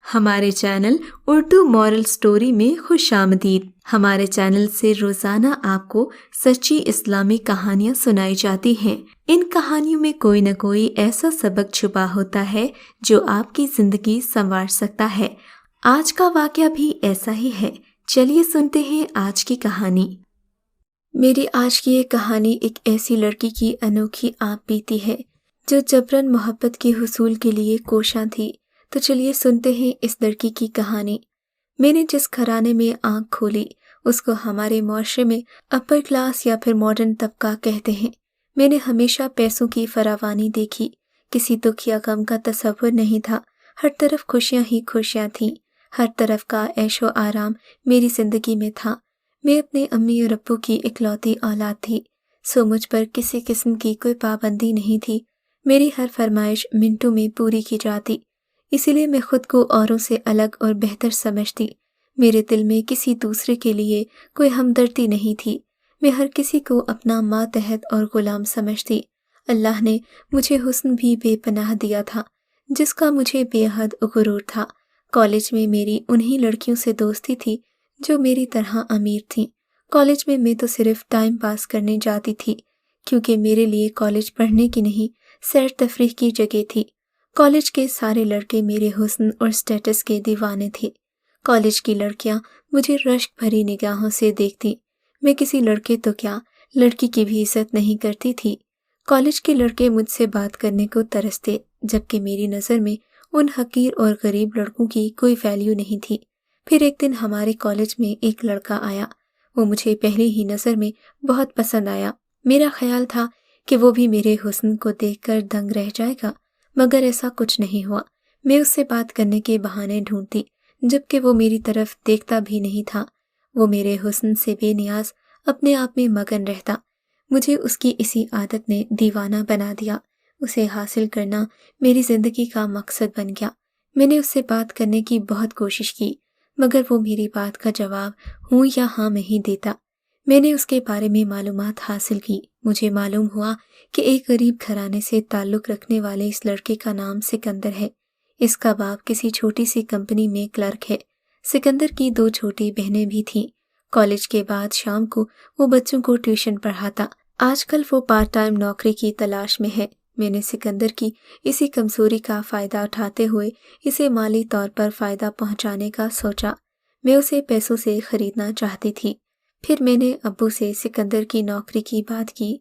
ہمارے channel Urdu moral story میں خوش آمدید۔ ہمارے چینل سے روزانہ آپ کو سچی اسلامی کہانیاں سنائی جاتی ہیں۔ ان کہانیوں میں کوئی نہ کوئی ایسا سبق چھپا ہوتا ہے جو آپ کی زندگی سنوار سکتا ہے۔ آج کا واقعہ بھی ایسا ہی ہے۔ چلیے سنتے ہیں آج کی کہانی۔ میری آج کی یہ کہانی ایک ایسی لڑکی کی انوکھی آپ بیتی ہے جو جبراً محبت کے حصول کے لیے کوشاں تھی۔ تو چلیے سنتے ہیں اس لڑکی کی کہانی۔ میں نے جس گھرانے میں آنکھ کھولی اس کو ہمارے معاشرے میں اپر کلاس یا پھر ماڈرن طبقہ کہتے ہیں۔ میں نے ہمیشہ پیسوں کی فراوانی دیکھی، کسی دکھ یا غم کا تصور نہیں تھا۔ ہر طرف خوشیاں ہی خوشیاں تھیں، ہر طرف کا عیش و آرام میری زندگی میں تھا۔ میں اپنے امی اور ابو کی اکلوتی اولاد تھی، سو مجھ پر کسی قسم کی کوئی پابندی نہیں تھی۔ میری ہر فرمائش منٹوں میں پوری کی جاتی، اسی لیے میں خود کو اوروں سے الگ اور بہتر سمجھتی۔ میرے دل میں کسی دوسرے کے لیے کوئی ہمدردی نہیں تھی۔ میں ہر کسی کو اپنا ماتحت اور غلام سمجھتی۔ اللہ نے مجھے حسن بھی بے پناہ دیا تھا جس کا مجھے بے حد غرور تھا۔ کالج میں میری انہی لڑکیوں سے دوستی تھی جو میری طرح امیر تھیں۔ کالج میں تو صرف ٹائم پاس کرنے جاتی تھی، کیونکہ میرے لیے کالج پڑھنے کی نہیں سیر تفریح کی جگہ تھی۔ کالج کے سارے لڑکے میرے حسن اور سٹیٹس کے دیوانے تھے۔ کالج کی لڑکیاں مجھے رشک بھری نگاہوں سے دیکھتی۔ میں کسی لڑکے تو کیا، لڑکی کی بھی عزت نہیں کرتی تھی۔ کالج کے لڑکے مجھ سے بات کرنے کو ترستے، جبکہ میری نظر میں ان حقیر اور غریب لڑکوں کی کوئی ویلیو نہیں تھی۔ پھر ایک دن ہمارے کالج میں ایک لڑکا آیا۔ وہ مجھے پہلی ہی نظر میں بہت پسند آیا۔ میرا خیال تھا کہ وہ بھی میرے حسن کو دیکھ کر دنگ رہ جائے گا، مگر ایسا کچھ نہیں ہوا۔ میں اس سے بات کرنے کے بہانے ڈھونڈتی، جبکہ وہ میری طرف دیکھتا بھی نہیں تھا۔ وہ میرے حسن سے بے نیاز اپنے آپ میں مگن رہتا۔ مجھے اس کی اسی عادت نے دیوانہ بنا دیا۔ اسے حاصل کرنا میری زندگی کا مقصد بن گیا۔ میں نے اس سے بات کرنے کی بہت کوشش کی، مگر وہ میری بات کا جواب ہوں یا ہاں میں ہی دیتا۔ میں نے اس کے بارے میں معلومات حاصل کی۔ مجھے معلوم ہوا کہ ایک غریب گھرانے سے تعلق رکھنے والے اس لڑکے کا نام سکندر ہے۔ اس کا باپ کسی چھوٹی سی کمپنی میں کلرک ہے۔ سکندر کی 2 چھوٹی بہنیں بھی تھیں۔ کالج کے بعد شام کو وہ بچوں کو ٹیوشن پڑھاتا۔ آج کل وہ پارٹ ٹائم نوکری کی تلاش میں ہے۔ میں نے سکندر کی اسی کمزوری کا فائدہ اٹھاتے ہوئے اسے مالی طور پر فائدہ پہنچانے کا سوچا۔ میں اسے پیسوں سے خریدنا چاہتی تھی۔ پھر میں نے ابو سے سکندر کی نوکری کی بات کی۔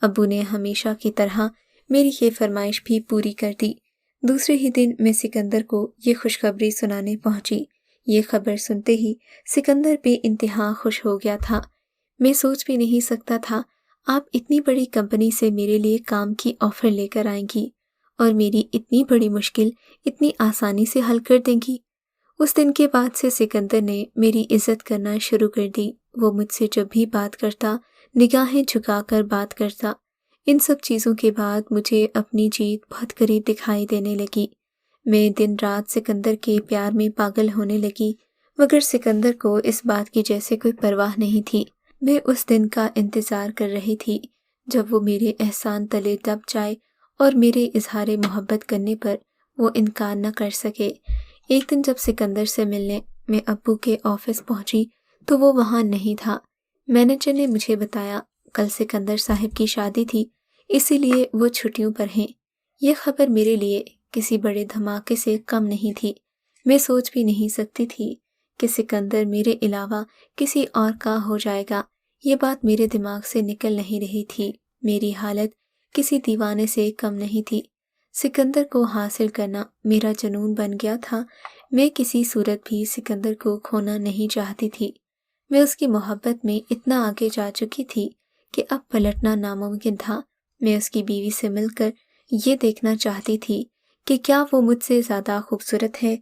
ابو نے ہمیشہ کی طرح میری یہ فرمائش بھی پوری کر دی۔ دوسرے ہی دن میں سکندر کو یہ خوشخبری سنانے پہنچی۔ یہ خبر سنتے ہی سکندر بے انتہا خوش ہو گیا تھا۔ میں سوچ بھی نہیں سکتا تھا آپ اتنی بڑی کمپنی سے میرے لیے کام کی آفر لے کر آئیں گی اور میری اتنی بڑی مشکل اتنی آسانی سے حل کر دیں گی۔ اس دن کے بعد سے سکندر نے میری عزت کرنا شروع کر دی۔ وہ مجھ سے جب بھی بات کرتا نگاہیں جھکا کر بات کرتا۔ ان سب چیزوں کے بعد مجھے اپنی جیت بہت قریب دکھائی دینے لگی۔ میں دن رات سکندر کے پیار میں پاگل ہونے لگی، مگر سکندر کو اس بات کی جیسے کوئی پرواہ نہیں تھی۔ میں اس دن کا انتظار کر رہی تھی جب وہ میرے احسان تلے دب جائے اور میرے اظہار محبت کرنے پر وہ انکار نہ کر سکے۔ ایک دن جب سکندر سے ملنے میں ابو کے آفس پہنچی تو وہ وہاں نہیں تھا۔ مینیجر نے مجھے بتایا کل سکندر صاحب کی شادی تھی، اسی لیے وہ چھٹیوں پر ہیں۔ یہ خبر میرے لیے کسی بڑے دھماکے سے کم نہیں تھی۔ میں سوچ بھی نہیں سکتی تھی کہ سکندر میرے علاوہ کسی اور کا ہو جائے گا۔ یہ بات میرے دماغ سے نکل نہیں رہی تھی۔ میری حالت کسی دیوانے سے کم نہیں تھی۔ سکندر کو حاصل کرنا میرا جنون بن گیا تھا۔ میں کسی صورت بھی سکندر کو کھونا نہیں چاہتی تھی۔ میں اس کی محبت میں اتنا آگے جا چکی تھی کہ اب پلٹنا ناممکن تھا۔ میں اس کی بیوی سے مل کر یہ دیکھنا چاہتی تھی کہ کیا وہ مجھ سے زیادہ خوبصورت ہے۔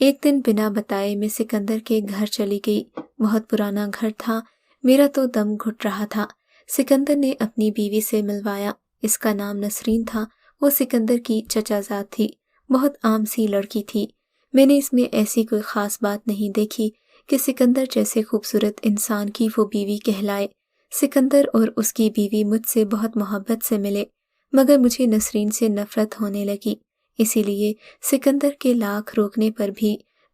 ایک دن بنا بتائے میں سکندر کے گھر چلی گئی۔ بہت پرانا گھر تھا، میرا تو دم گھٹ رہا تھا۔ سکندر نے اپنی بیوی سے ملوایا۔ اس کا نام نسرین تھا۔ وہ سکندر کی چچا زاد تھی، بہت عام سی لڑکی تھی۔ میں نے اس میں ایسی کوئی خاص بات نہیں دیکھی کہ سکندر جیسے خوبصورت انسان کی وہ بیوی کہلائے۔ سکندر اور اس کی بیوی مجھ سے بہت محبت سے ملے، مگر مجھے نسرین سے نفرت ہونے لگی۔ اسی لیے سکندر کے لاکھ روکنے پر بھی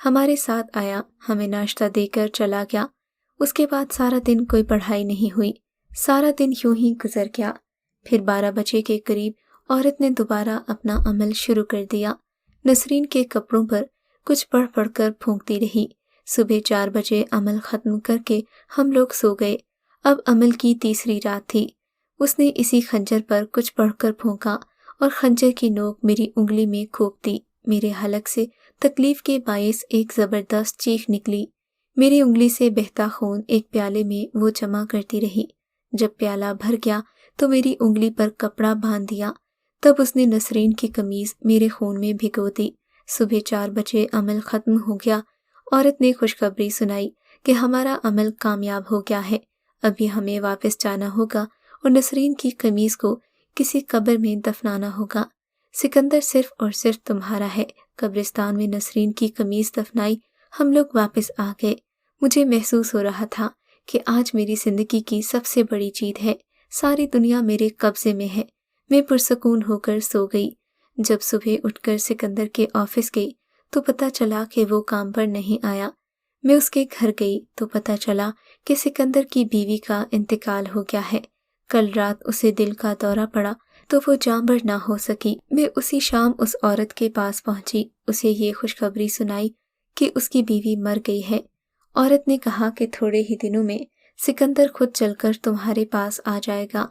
ہمارے ساتھ آیا، ہمیں ناشتہ دے کر چلا گیا۔ اس کے بعد سارا دن کوئی پڑھائی نہیں ہوئی، سارا دن یوں ہی گزر گیا۔ پھر 12 بجے کے قریب عورت نے دوبارہ اپنا عمل شروع کر دیا۔ نسرین کے کپڑوں پر کچھ پڑھ پڑھ کر پھونکتی رہی۔ صبح 4 بجے عمل ختم کر کے ہم لوگ سو گئے۔ اب عمل کی تیسری رات تھی۔ اس نے اسی خنجر پر کچھ پڑھ کر پھونکا اور خنجر کی نوک میری انگلی میں کھوپ دی۔ میرے حلق سے تکلیف کے باعث ایک زبردست چیخ نکلی۔ میری انگلی سے بہتا خون ایک پیالے میں وہ جمع کرتی رہی۔ جب پیالہ بھر گیا تو میری انگلی پر کپڑا باندھ دیا۔ تب اس نے نسرین کی قمیض میرے خون میں بھگو دی۔ صبح 4 بجے عمل ختم ہو گیا۔ عورت نے خوشخبری سنائی کہ ہمارا عمل کامیاب ہو گیا ہے، ابھی ہمیں واپس جانا ہوگا اور نسرین کی قمیض کو کسی قبر میں دفنانا ہوگا۔ سکندر صرف اور صرف تمہارا ہے۔ قبرستان میں نسرین کی قمیض دفنائی، ہم لوگ واپس آ گئے۔ مجھے محسوس ہو رہا تھا کہ آج میری زندگی کی سب سے بڑی جیت ہے، ساری دنیا میرے قبضے میں ہے۔ میں پرسکون ہو کر سو گئی۔ جب صبح اٹھ کر سکندر کے آفس گئی تو پتہ چلا کہ وہ کام پر نہیں آیا۔ میں اس کے گھر گئی تو پتہ چلا کہ سکندر کی بیوی کا انتقال ہو گیا ہے۔ کل رات اسے دل کا دورہ پڑا تو وہ جانبر نہ ہو سکی۔ میں اسی شام اس عورت کے پاس پہنچی، اسے یہ خوشخبری سنائی کہ اس کی بیوی مر گئی ہے۔ عورت نے کہا کہ تھوڑے ہی دنوں میں سکندر خود چل کر تمہارے پاس آ جائے گا۔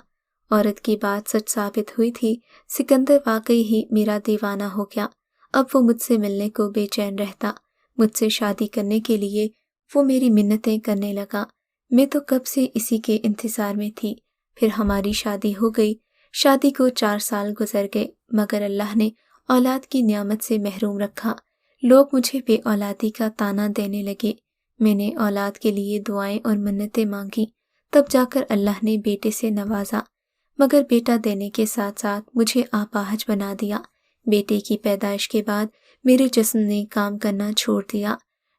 عورت کی بات سچ ثابت ہوئی تھی۔ سکندر واقعی ہی میرا دیوانہ ہو گیا۔ اب وہ مجھ سے ملنے کو بے چین رہتا، مجھ سے شادی کرنے کے لیے وہ میری منتیں کرنے لگا۔ میں تو کب سے اسی کے انتظار میں تھی۔ پھر ہماری شادی ہو گئی۔ شادی کو 4 سال گزر گئے، مگر اللہ نے اولاد کی نعمت سے محروم رکھا۔ لوگ مجھے بے اولادی کا طعنہ دینے لگے۔ میں نے اولاد کے لیے دعائیں اور منتیں مانگی، تب جا کر اللہ نے بیٹے سے نوازا، مگر بیٹا دینے کے ساتھ ساتھ مجھے اپاہج بنا دیا۔ بیٹے کی پیدائش کے بعد میرے جسم نے کام کرنا چھوڑ دیا۔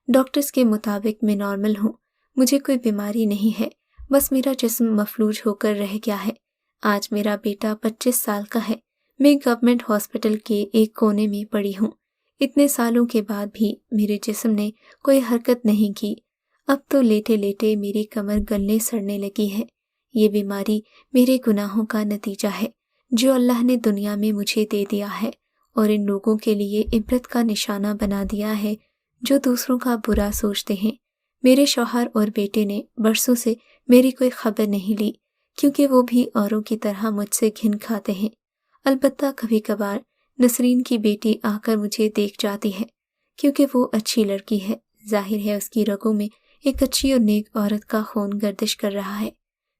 ڈاکٹرز کے مطابق میں نارمل ہوں، مجھے کوئی بیماری نہیں ہے، بس میرا جسم مفلوج ہو کر رہ گیا ہے۔ آج میرا بیٹا 25 سال کا ہے۔ میں گورنمنٹ ہاسپٹل کے ایک کونے میں پڑی ہوں۔ اتنے سالوں کے بعد بھی میرے جسم نے کوئی حرکت نہیں کی۔ اب تو لیٹے لیٹے میری کمر گلنے سڑنے لگی ہے۔ یہ بیماری میرے گناہوں کا نتیجہ ہے جو اللہ نے دنیا میں مجھے دے دیا ہے، اور ان لوگوں کے لیے عبرت کا نشانہ بنا دیا ہے جو دوسروں کا برا سوچتے ہیں۔ میرے شوہر اور بیٹے نے برسوں سے میری کوئی خبر نہیں لی، کیونکہ وہ بھی اوروں کی طرح مجھ سے گھن کھاتے ہیں۔ البتہ کبھی کبھار نسرین کی بیٹی آ کر مجھے دیکھ جاتی ہے، کیونکہ وہ اچھی لڑکی ہے۔ ظاہر ہے اس کی رگوں میں ایک اچھی اور نیک عورت کا خون گردش کر رہا ہے۔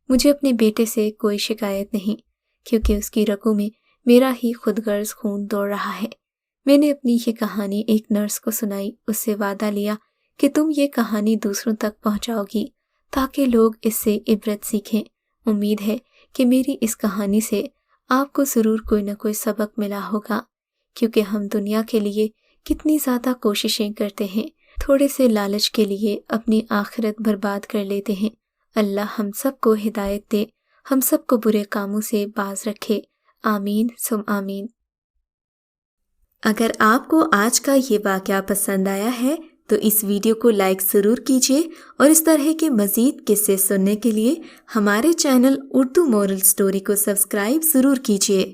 مجھے اپنے بیٹے سے کوئی شکایت نہیں، کیونکہ اس کی رگوں میں میرا ہی خود غرض خون دوڑ رہا ہے۔ میں نے اپنی یہ کہانی ایک نرس کو سنائی، اس سے وعدہ لیا کہ تم یہ کہانی دوسروں تک پہنچاؤ گی تاکہ لوگ اس سے عبرت سیکھیں۔ امید ہے کہ میری اس کہانی سے آپ کو ضرور کوئی نہ کوئی سبق ملا ہوگا، کیونکہ ہم دنیا کے لیے کتنی زیادہ کوششیں کرتے ہیں، تھوڑے سے لالچ کے لیے اپنی آخرت برباد کر لیتے ہیں۔ اللہ ہم سب کو ہدایت دے، ہم سب کو برے کاموں سے باز رکھے۔ آمین ثم آمین۔ اگر آپ کو آج کا یہ واقعہ پسند آیا ہے تو اس ویڈیو کو لائک ضرور کیجیے، اور اس طرح کے مزید قصے سننے کے لیے ہمارے چینل اردو مورل سٹوری کو سبسکرائب ضرور کیجیے۔